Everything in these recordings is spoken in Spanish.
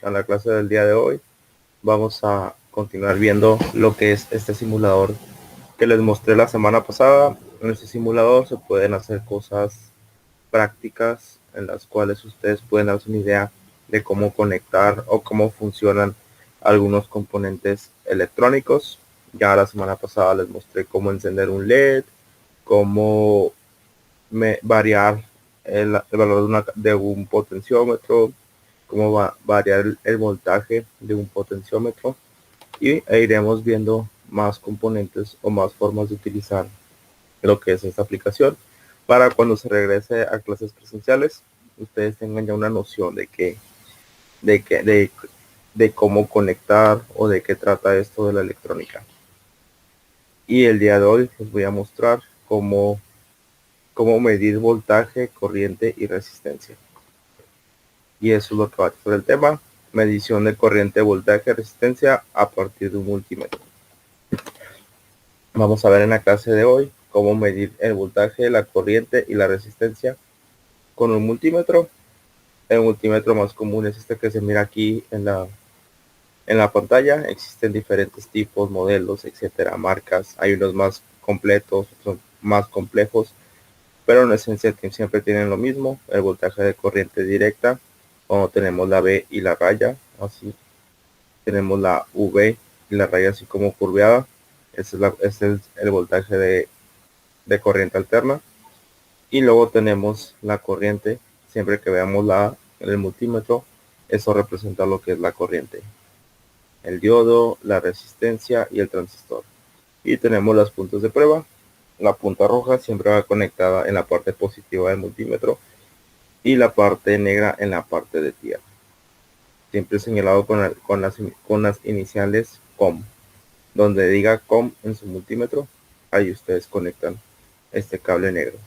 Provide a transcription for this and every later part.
A la clase del día de hoy vamos a continuar viendo lo que es este simulador que les mostré la semana pasada. En este simulador se pueden hacer cosas prácticas en las cuales ustedes pueden darse una idea de cómo conectar o cómo funcionan algunos componentes electrónicos. Ya la semana pasada les mostré cómo encender un LED, cómo variar el valor de un potenciómetro, cómo va a variar el voltaje de un potenciómetro, e iremos viendo más componentes o más formas de utilizar lo que es esta aplicación para cuando se regrese a clases presenciales ustedes tengan ya una noción de cómo conectar o de qué trata esto de la electrónica. Y el día de hoy les voy a mostrar cómo medir voltaje, corriente y resistencia. Y eso es lo que va a ser el tema: medición de corriente, voltaje, resistencia a partir de un multímetro. Vamos a ver en la clase de hoy cómo medir el voltaje, la corriente y la resistencia con un multímetro. El multímetro más común es este que se mira aquí en la pantalla. Existen diferentes tipos, modelos, etcétera, marcas. Hay unos más completos, otros más complejos, pero en esencia siempre tienen lo mismo: el voltaje de corriente directa, cuando tenemos la B y la raya así, tenemos la V y la raya así como curveada. Ese es el voltaje de corriente alterna. Y luego tenemos la corriente. Siempre que veamos el multímetro, eso representa lo que es la corriente, el diodo, la resistencia y el transistor. Y tenemos los puntos de prueba. La punta roja siempre va conectada en la parte positiva del multímetro y la parte negra en la parte de tierra, siempre señalado con las iniciales COM. Donde diga COM en su multímetro, ahí ustedes conectan este cable negro.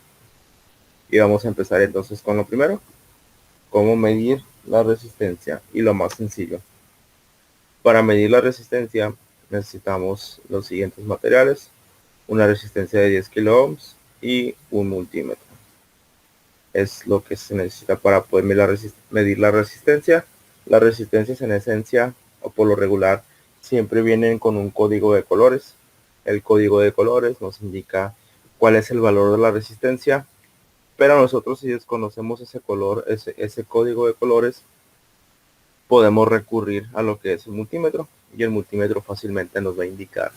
Y vamos a empezar entonces con lo primero: cómo medir la resistencia. Y lo más sencillo, para medir la resistencia necesitamos los siguientes materiales: una resistencia de 10 kilo ohms y un multímetro. Es lo que se necesita para poder medir la resistencia. Las resistencias en esencia o por lo regular siempre vienen con un código de colores. El código de colores nos indica cuál es el valor de la resistencia, pero nosotros, si desconocemos ese código de colores, podemos recurrir a lo que es el multímetro, y el multímetro fácilmente nos va a indicar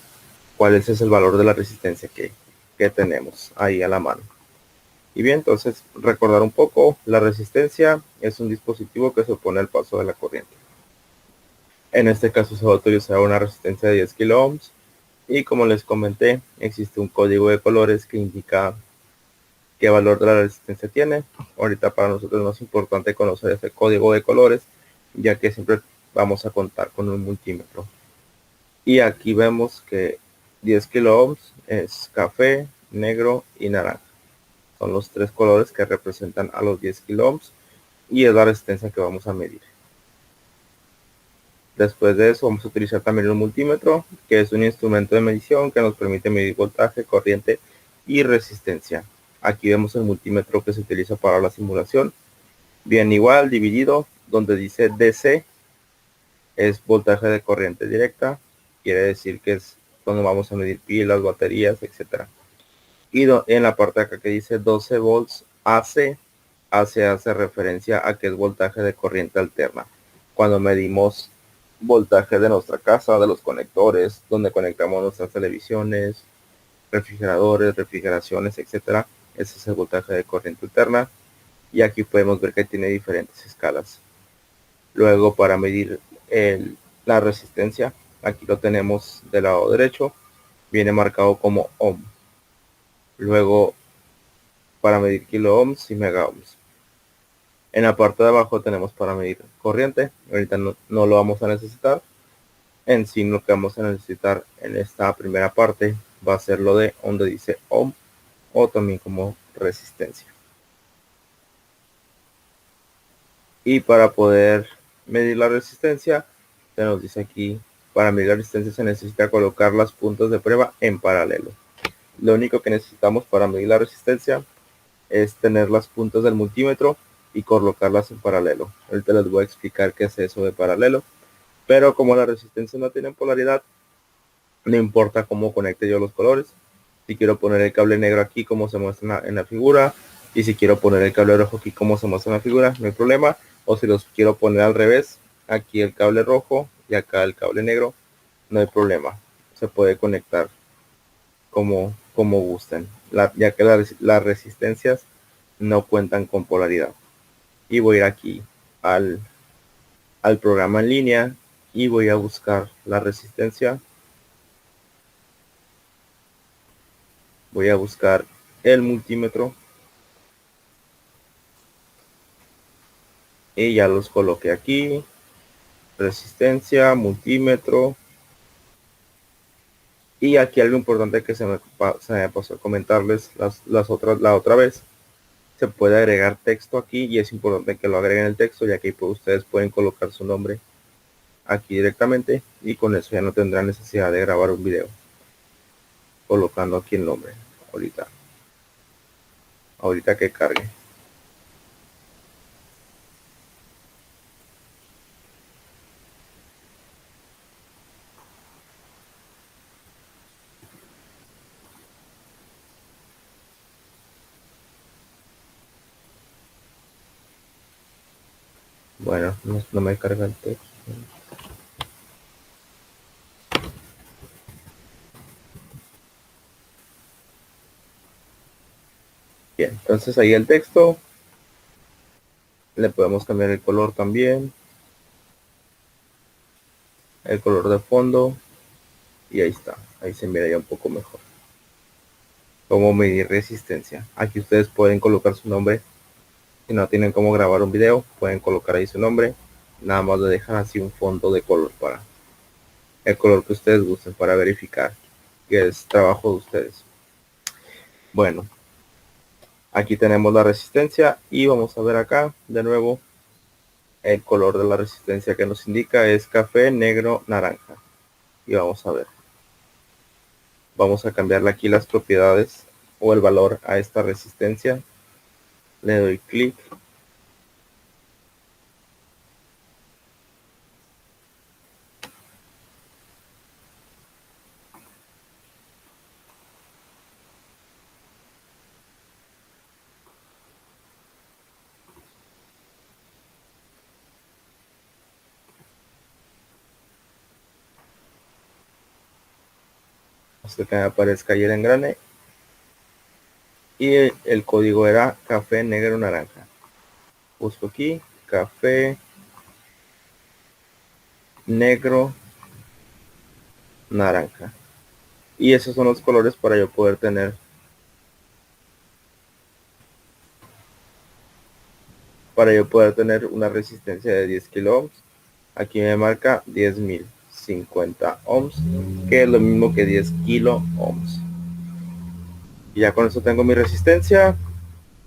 cuál es el valor de la resistencia que tenemos ahí a la mano. Y bien, entonces recordar un poco: la resistencia es un dispositivo que se opone al paso de la corriente. En este caso se va a utilizar una resistencia de 10 kilo ohms, y como les comenté, existe un código de colores que indica qué valor de la resistencia tiene. Ahorita para nosotros es más importante conocer ese código de colores, ya que siempre vamos a contar con un multímetro. Y aquí vemos que 10 kilo ohms es café, negro y naranja. Son los tres colores que representan a los 10 kilo ohms y es la resistencia que vamos a medir. Después de eso vamos a utilizar también un multímetro, que es un instrumento de medición que nos permite medir voltaje, corriente y resistencia. Aquí vemos el multímetro que se utiliza para la simulación. Bien, igual dividido, donde dice DC es voltaje de corriente directa, quiere decir que es cuando vamos a medir pilas, baterías, etcétera. Y en la parte de acá que dice 12 volts AC, hace referencia a que es voltaje de corriente alterna. Cuando medimos voltaje de nuestra casa, de los conectores, donde conectamos nuestras televisiones, refrigeradores, refrigeraciones, etcétera, ese es el voltaje de corriente alterna. Y aquí podemos ver que tiene diferentes escalas. Luego, para medir la resistencia, aquí lo tenemos del lado derecho, viene marcado como ohm. Luego, para medir kilo ohms y mega ohms. En la parte de abajo tenemos para medir corriente. Ahorita no lo vamos a necesitar. En sí, lo que vamos a necesitar en esta primera parte va a ser lo de donde dice ohm, o también como resistencia. Y para poder medir la resistencia, se nos dice aquí: para medir la resistencia se necesita colocar las puntas de prueba en paralelo. Lo único que necesitamos para medir la resistencia es tener las puntas del multímetro y colocarlas en paralelo. Ahorita les voy a explicar qué es eso de paralelo, pero como la resistencia no tiene polaridad, no importa cómo conecte yo los colores. Si quiero poner el cable negro aquí como se muestra en la figura, y si quiero poner el cable rojo aquí como se muestra en la figura, no hay problema. O si los quiero poner al revés, aquí el cable rojo y acá el cable negro, no hay problema. Se puede conectar como gusten, ya que las resistencias no cuentan con polaridad. Y voy a ir aquí al programa en línea y voy a buscar la resistencia. Voy a buscar el multímetro y ya los coloqué aquí. Resistencia, multímetro. Y aquí algo importante que se me pasó a comentarles la otra vez. Se puede agregar texto aquí y es importante que lo agreguen el texto, ya que ustedes pueden colocar su nombre aquí directamente y con eso ya no tendrán necesidad de grabar un video colocando aquí el nombre. Ahorita que cargue. Bueno, no me carga el texto. Bien, entonces ahí el texto. Le podemos cambiar el color también. El color de fondo. Y ahí está. Ahí se mira ya un poco mejor. Cómo medir resistencia. Aquí ustedes pueden colocar su nombre. Si no tienen cómo grabar un video, pueden colocar ahí su nombre. Nada más le dejan así un fondo de color para el color que ustedes gusten para verificar que es trabajo de ustedes. Bueno, aquí tenemos la resistencia y vamos a ver acá de nuevo el color de la resistencia que nos indica es café, negro, naranja. Y vamos a ver. Vamos a cambiarle aquí las propiedades o el valor a esta resistencia. Le doy clic. Hasta que me aparezca ahí el engrane. Y el código era café, negro, naranja. Busco aquí café, negro, naranja. Y esos son los colores para yo poder tener una resistencia de 10 kilo ohms. Aquí me marca 10.050 ohms, que es lo mismo que 10 kilo ohms. Y ya con eso tengo mi resistencia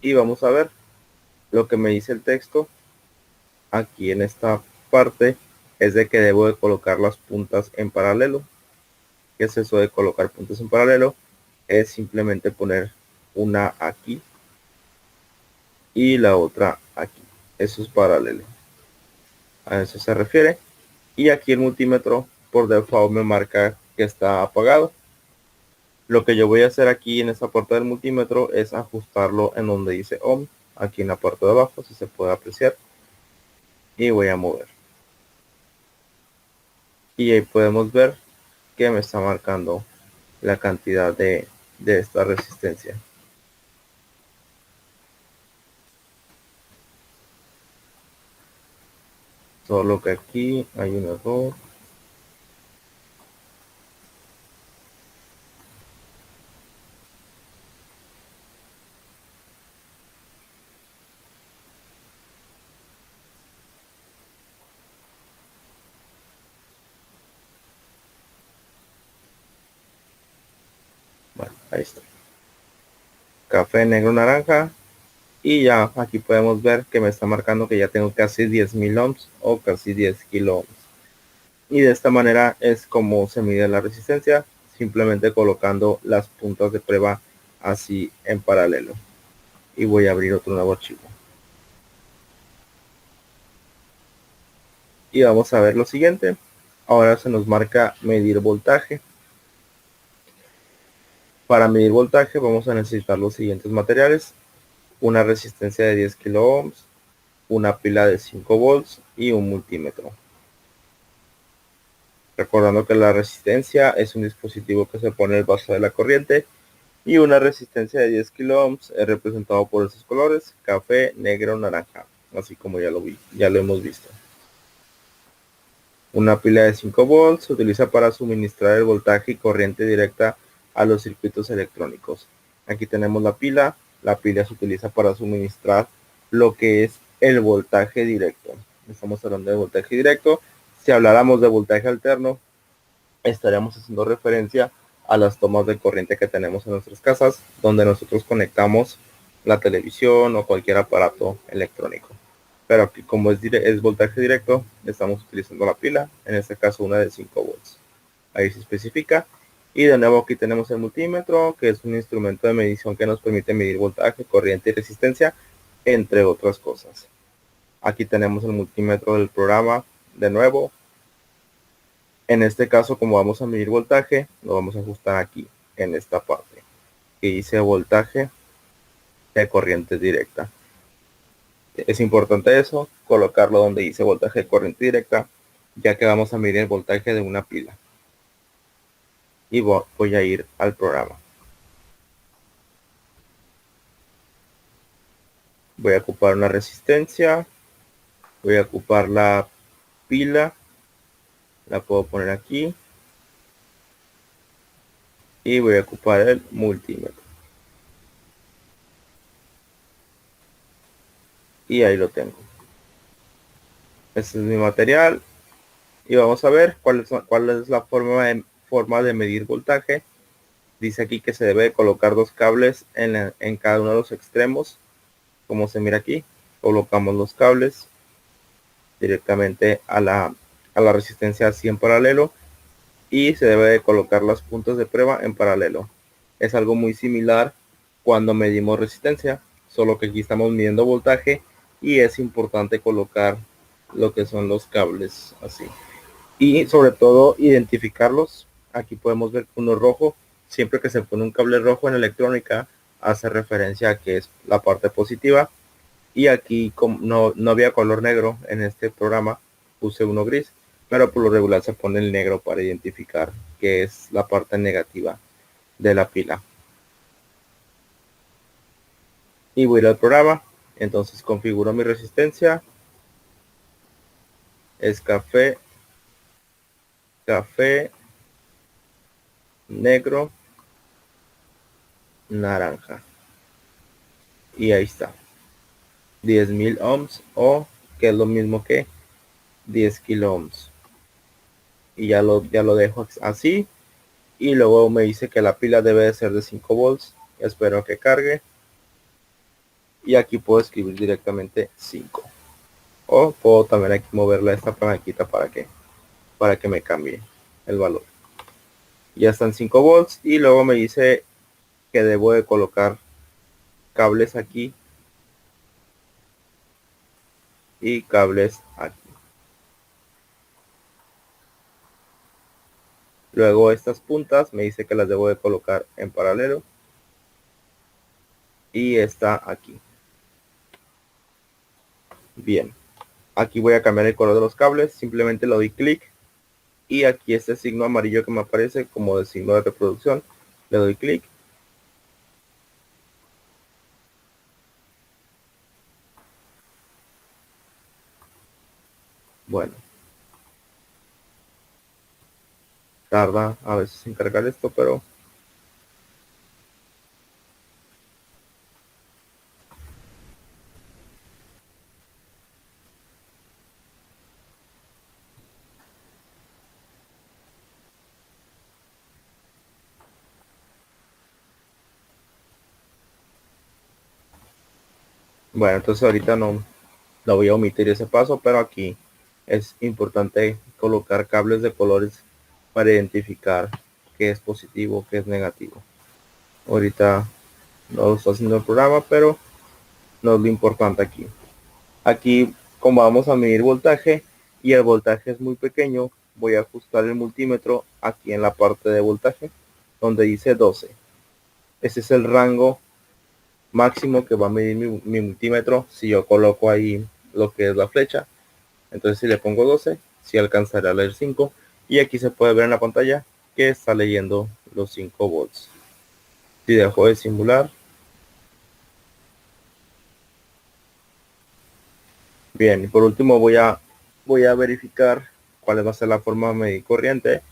y vamos a ver lo que me dice el texto aquí en esta parte. Es de que debo de colocar las puntas en paralelo. ¿Qué es eso de colocar puntas en paralelo? Es simplemente poner una aquí y la otra aquí. Eso es paralelo, a eso se refiere. Y aquí el multímetro por default me marca que está apagado. Lo que yo voy a hacer aquí en esta parte del multímetro es ajustarlo en donde dice ohm, aquí en la parte de abajo, si se puede apreciar, y voy a mover. Y ahí podemos ver que me está marcando la cantidad de esta resistencia. Solo que aquí hay un error. Bueno, ahí está. Café, negro, naranja. Y ya aquí podemos ver que me está marcando que ya tengo casi 10.000 ohms o casi 10 kilo ohms. Y de esta manera es como se mide la resistencia, simplemente colocando las puntas de prueba así en paralelo. Y voy a abrir otro nuevo archivo. y vamos a ver lo siguiente. Ahora se nos marca medir voltaje. Para medir voltaje vamos a necesitar los siguientes materiales: una resistencia de 10 kilo ohms, una pila de 5 volts y un multímetro. Recordando que la resistencia es un dispositivo que se pone el vaso de la corriente, y una resistencia de 10 kilo ohms es representado por esos colores: café, negro, naranja, así como ya lo hemos visto. Una pila de 5 volts se utiliza para suministrar el voltaje y corriente directa a los circuitos electrónicos. Aquí tenemos la pila. La pila se utiliza para suministrar lo que es el voltaje directo. Estamos hablando de voltaje directo. Si habláramos de voltaje alterno, estaríamos haciendo referencia a las tomas de corriente que tenemos en nuestras casas, donde nosotros conectamos la televisión o cualquier aparato electrónico. Pero aquí, como es voltaje directo, estamos utilizando la pila, en este caso una de 5 volts. Ahí se especifica. Y de nuevo aquí tenemos el multímetro, que es un instrumento de medición que nos permite medir voltaje, corriente y resistencia, entre otras cosas. Aquí tenemos el multímetro del programa de nuevo. En este caso, como vamos a medir voltaje, lo vamos a ajustar aquí, en esta parte, que dice voltaje de corriente directa. Es importante eso, colocarlo donde dice voltaje de corriente directa, ya que vamos a medir el voltaje de una pila. Y voy a ir al programa. Voy a ocupar una resistencia, voy a ocupar la pila, la puedo poner aquí, y voy a ocupar el multímetro. Y ahí lo tengo. Este es mi material. Y vamos a ver cuál es la forma de medir voltaje. Dice aquí que se debe colocar dos cables en cada uno de los extremos. Como se mira aquí, colocamos los cables directamente a la resistencia así en paralelo, y se debe de colocar las puntas de prueba en paralelo. Es algo muy similar cuando medimos resistencia, solo que aquí estamos midiendo voltaje y es importante colocar lo que son los cables así. Y sobre todo identificarlos. Aquí podemos ver uno rojo. Siempre que se pone un cable rojo en electrónica, hace referencia a que es la parte positiva. Y aquí, como no había color negro en este programa, puse uno gris, pero por lo regular se pone el negro para identificar que es la parte negativa de la pila. Y voy a ir al programa. Entonces configuro mi resistencia. Es café, negro, naranja. Y ahí está. 10.000 ohms, o que es lo mismo que 10 kilo ohms. Y ya lo dejo así. Y luego me dice que la pila debe de ser de 5 volts. Espero que cargue. Y aquí puedo escribir directamente 5. O puedo también aquí moverle a esta palanquita para que me cambie el valor. Ya están 5 volts. Y luego me dice que debo de colocar cables aquí y cables aquí. Luego estas puntas me dice que las debo de colocar en paralelo. Y está aquí. Bien. Aquí voy a cambiar el color de los cables. Simplemente le doy clic. Y aquí este signo amarillo que me aparece como de signo de reproducción. Le doy clic. Bueno. Tarda a veces en cargar esto, pero bueno, entonces ahorita no voy a omitir ese paso, pero aquí es importante colocar cables de colores para identificar qué es positivo, qué es negativo. Ahorita no lo está haciendo el programa, pero no es lo importante aquí. Aquí, como vamos a medir voltaje, y el voltaje es muy pequeño, voy a ajustar el multímetro aquí en la parte de voltaje donde dice 12. Ese es el rango máximo que va a medir mi multímetro si yo coloco ahí lo que es la flecha. Entonces si le pongo 12, si alcanzará a leer 5, y aquí se puede ver en la pantalla que está leyendo los 5 volts. Si dejo de simular, bien, y por último voy a verificar cuál va a ser la forma de medir corriente.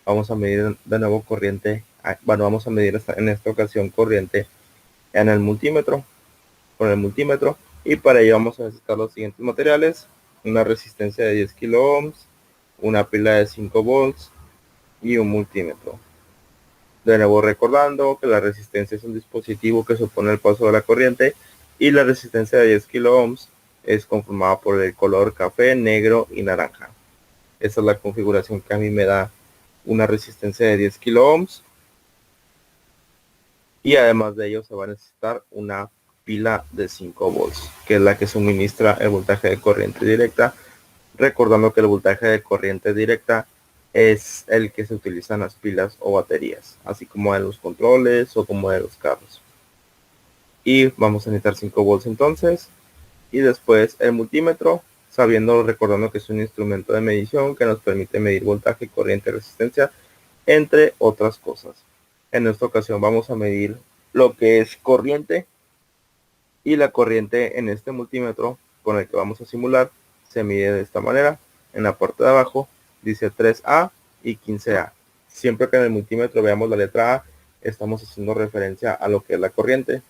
Vamos a medir de nuevo corriente, bueno, vamos a medir en esta ocasión corriente en el multímetro, con el multímetro, y para ello vamos a necesitar los siguientes materiales: una resistencia de 10 kilo ohms, una pila de 5 volts y un multímetro. De nuevo recordando que la resistencia es un dispositivo que supone el paso de la corriente, y la resistencia de 10 kilo ohms es conformada por el color café, negro y naranja. Esa es la configuración que a mí me da una resistencia de 10 kilo ohms, y además de ello se va a necesitar una pila de 5 volts, que es la que suministra el voltaje de corriente directa, recordando que el voltaje de corriente directa es el que se utiliza en las pilas o baterías, así como en los controles o como de los carros. Y vamos a necesitar 5 volts entonces, y después el multímetro, recordando que es un instrumento de medición que nos permite medir voltaje, corriente, resistencia, entre otras cosas. En esta ocasión vamos a medir lo que es corriente, y la corriente en este multímetro con el que vamos a simular se mide de esta manera. En la parte de abajo dice 3A y 15A. Siempre que en el multímetro veamos la letra A, estamos haciendo referencia a lo que es la corriente,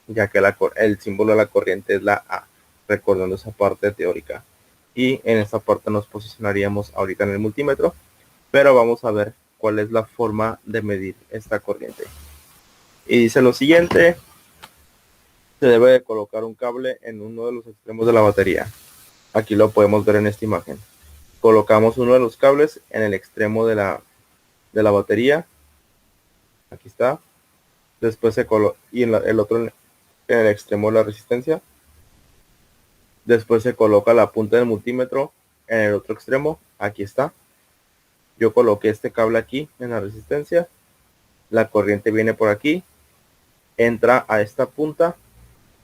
ya que el símbolo de la corriente es la A, recordando esa parte teórica. Y en esta parte nos posicionaríamos ahorita en el multímetro, pero vamos a ver cuál es la forma de medir esta corriente. Y dice lo siguiente: se debe de colocar un cable en uno de los extremos de la batería. Aquí lo podemos ver en esta imagen. Colocamos uno de los cables en el extremo de la batería. Aquí está. Después y el otro en el extremo de la resistencia. Después se coloca la punta del multímetro en el otro extremo. Aquí está. Yo coloqué este cable aquí en la resistencia. La corriente viene por aquí, entra a esta punta,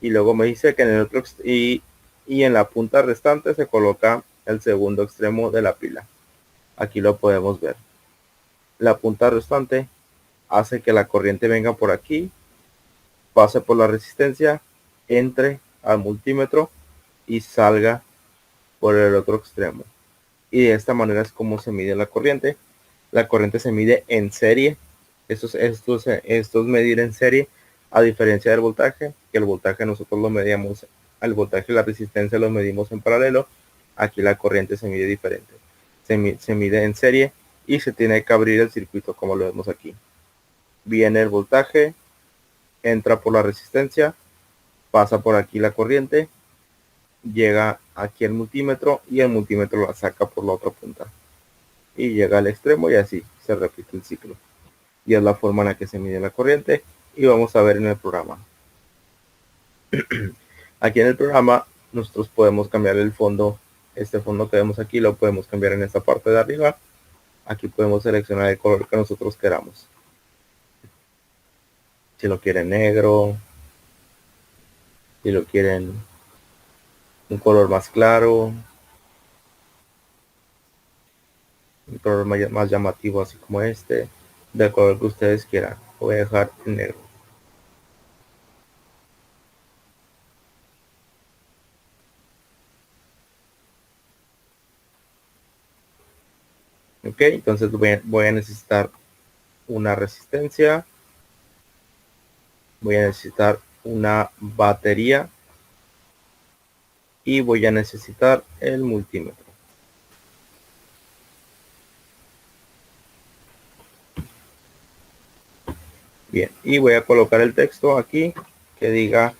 y luego me dice que en el otro y en la punta restante se coloca el segundo extremo de la pila. Aquí lo podemos ver. La punta restante hace que la corriente venga por aquí, pase por la resistencia, entre al multímetro y salga por el otro extremo. Y de esta manera es como se mide la corriente. La corriente se mide en serie. Esto es medir en serie, a diferencia del voltaje, que el voltaje nosotros lo medíamos, al voltaje y la resistencia lo medimos en paralelo. Aquí la corriente se mide diferente. Se mide en serie y se tiene que abrir el circuito como lo vemos aquí. Viene el voltaje, entra por la resistencia, pasa por aquí la corriente, llega aquí el multímetro y el multímetro la saca por la otra punta y llega al extremo, y así se repite el ciclo. Y es la forma en la que se mide la corriente, y vamos a ver en el programa. Aquí en el programa nosotros podemos cambiar el fondo. Este fondo que vemos aquí lo podemos cambiar en esta parte de arriba. Aquí podemos seleccionar el color que nosotros queramos. Si lo quieren negro, si lo quieren un color más claro, un color más llamativo, así como este, del color que ustedes quieran. Voy a dejar en negro. Ok, entonces voy a necesitar una resistencia, voy a necesitar una batería y voy a necesitar el multímetro. Bien, y voy a colocar el texto aquí que diga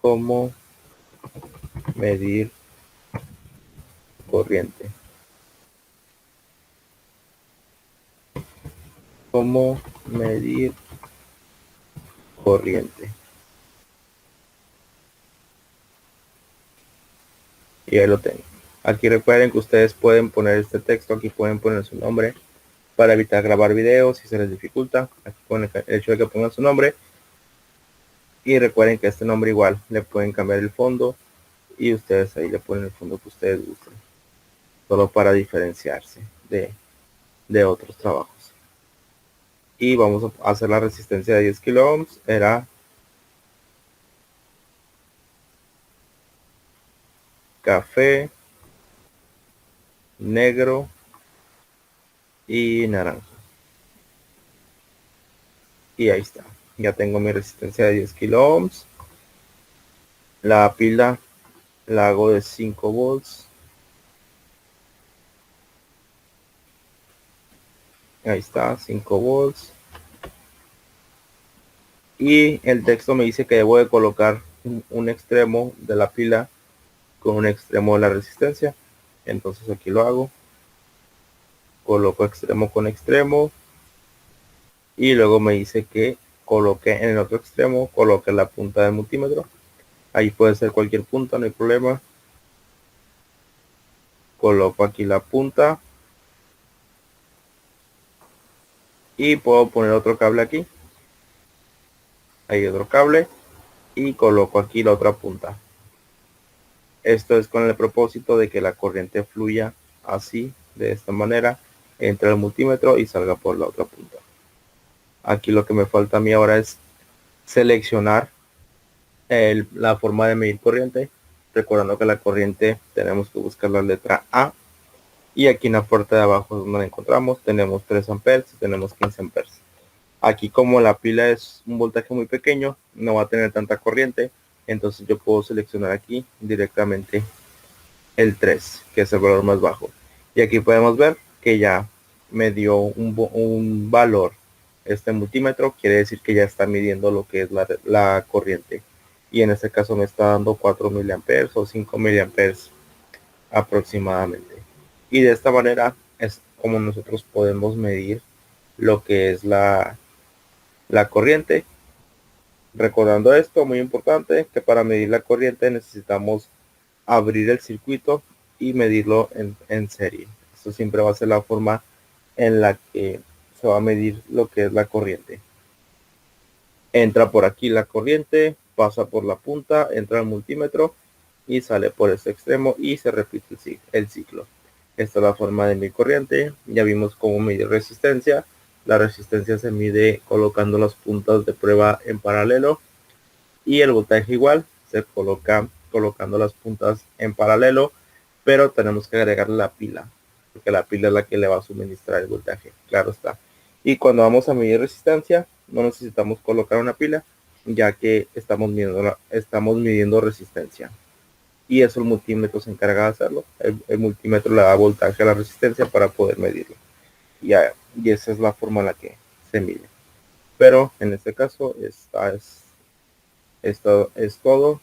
cómo medir corriente. Cómo medir corriente. Y ahí lo tengo. Aquí recuerden que ustedes pueden poner este texto, aquí pueden poner su nombre para evitar grabar videos si se les dificulta. Aquí ponen el hecho de que pongan su nombre, y recuerden que este nombre igual le pueden cambiar el fondo y ustedes ahí le ponen el fondo que ustedes gusten, solo para diferenciarse de otros trabajos. Y vamos a hacer la resistencia de 10 kilo ohms. Era café, negro y naranja. Y ahí está, ya tengo mi resistencia de 10 kilo ohms. La pila la hago de 5 volts. Ahí está, 5 volts. Y el texto me dice que debo de colocar un extremo de la pila con un extremo de la resistencia. Entonces aquí lo hago. Coloco extremo con extremo. Y luego me dice que coloque en el otro extremo, coloque la punta del multímetro. Ahí puede ser cualquier punta, no hay problema. Coloco aquí la punta. Y puedo poner otro cable aquí. Hay otro cable. Y coloco aquí la otra punta. Esto es con el propósito de que la corriente fluya así, de esta manera, entre el multímetro y salga por la otra punta. Aquí lo que me falta a mí ahora es seleccionar la forma de medir corriente. Recordando que la corriente tenemos que buscar la letra A. Y aquí en la parte de abajo donde la encontramos tenemos 3 amperes y tenemos 15 amperes. Aquí como la pila es un voltaje muy pequeño, no va a tener tanta corriente. Entonces yo puedo seleccionar aquí directamente el 3, que es el valor más bajo. Y aquí podemos ver que ya me dio un valor. Este multímetro quiere decir que ya está midiendo lo que es la corriente. Y en este caso me está dando 4 miliamperes o 5 miliamperes aproximadamente. Y de esta manera es como nosotros podemos medir lo que es la corriente. Recordando esto, muy importante, que para medir la corriente necesitamos abrir el circuito y medirlo en serie. Esto siempre va a ser la forma en la que se va a medir lo que es la corriente. Entra por aquí la corriente, pasa por la punta, entra al multímetro y sale por este extremo y se repite el ciclo. Esta es la forma de medir corriente. Ya vimos cómo medir resistencia. La resistencia se mide colocando las puntas de prueba en paralelo, y el voltaje igual se coloca colocando las puntas en paralelo, pero tenemos que agregarle la pila, porque la pila es la que le va a suministrar el voltaje, claro está. Y cuando vamos a medir resistencia no necesitamos colocar una pila, ya que estamos midiendo resistencia, y eso el multímetro se encarga de hacerlo. El multímetro le da voltaje a la resistencia para poder medirlo, y esa es la forma en la que se mide. Pero en este caso esto es todo.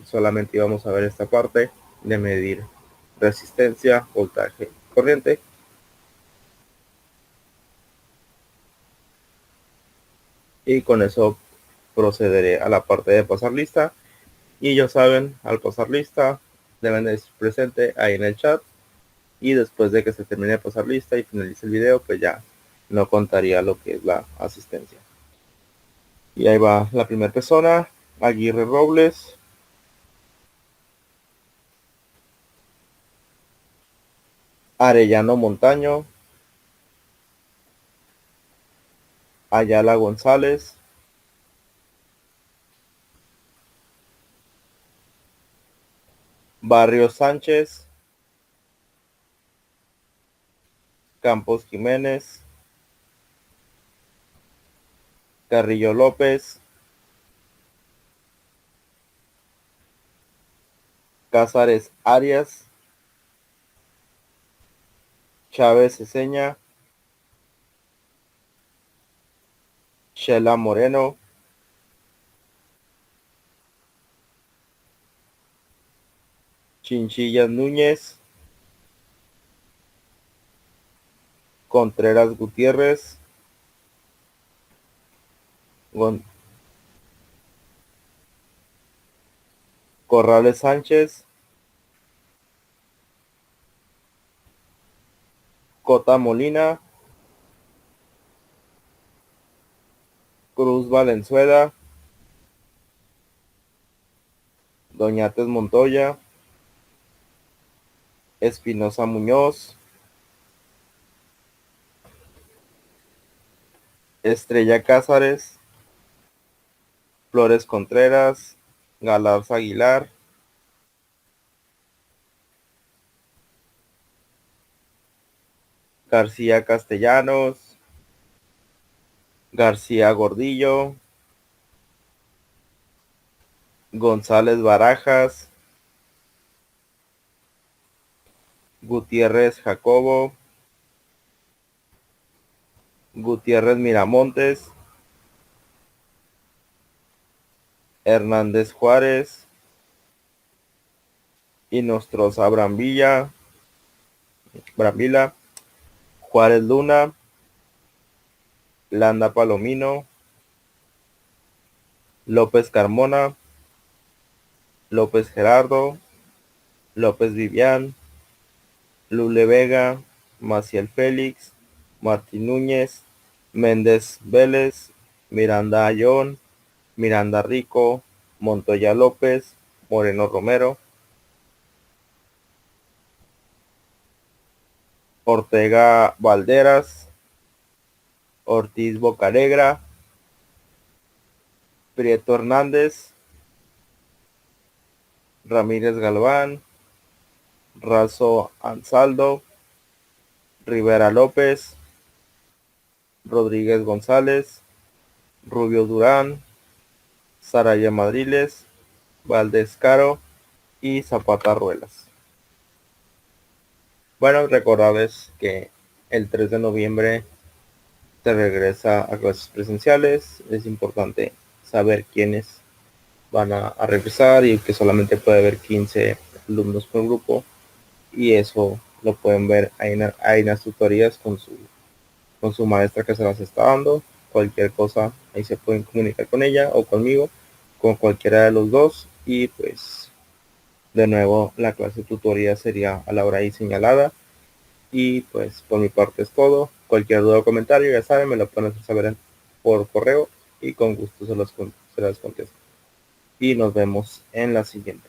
Solamente vamos a ver esta parte de medir resistencia, voltaje, corriente. Y con eso procederé a la parte de pasar lista. Y ya saben, al pasar lista deben de estar presente ahí en el chat. Y después de que se termine de pasar lista y finalice el video, pues ya no contaría lo que es la asistencia. Y ahí va la primera persona, Aguirre Robles, Arellano Montaño, Ayala González, Barrios Sánchez, Campos Jiménez, Carrillo López, Cázares Arias, Chávez Eseña, Shela Moreno, Chinchillas Núñez, Contreras Gutiérrez, Corrales Sánchez, Cota Molina, Cruz Valenzuela, Doñates Montoya, Espinosa Muñoz, Estrella Cázares, Flores Contreras, Galarza Aguilar, García Castellanos, García Gordillo, González Barajas, Gutiérrez Jacobo, Gutiérrez Miramontes, Hernández Juárez, Inostroza Brambilla, Juárez Luna, Landa Palomino, López Carmona, López Gerardo, López Vivian, Lule Vega, Maciel Félix, Martín Núñez, Méndez Vélez, Miranda Ayón, Miranda Rico, Montoya López, Moreno Romero, Ortega Valderas, Ortiz Bocanegra, Prieto Hernández, Ramírez Galván, Razo Ansaldo, Rivera López, Rodríguez González, Rubio Durán, Saraya Madriles, Valdés Caro y Zapata Ruelas. Bueno, recordarles que el 3 de noviembre se regresa a clases presenciales. Es importante saber quiénes van a regresar y que solamente puede haber 15 alumnos por grupo, y eso lo pueden ver ahí en las tutorías con su maestra que se las está dando. Cualquier cosa ahí se pueden comunicar con ella o conmigo, con cualquiera de los dos, y pues de nuevo la clase de tutoría sería a la hora ahí señalada. Y pues por mi parte es todo. Cualquier duda o comentario, ya saben, me lo pueden hacer saber por correo y con gusto se las contesto. Y nos vemos en la siguiente.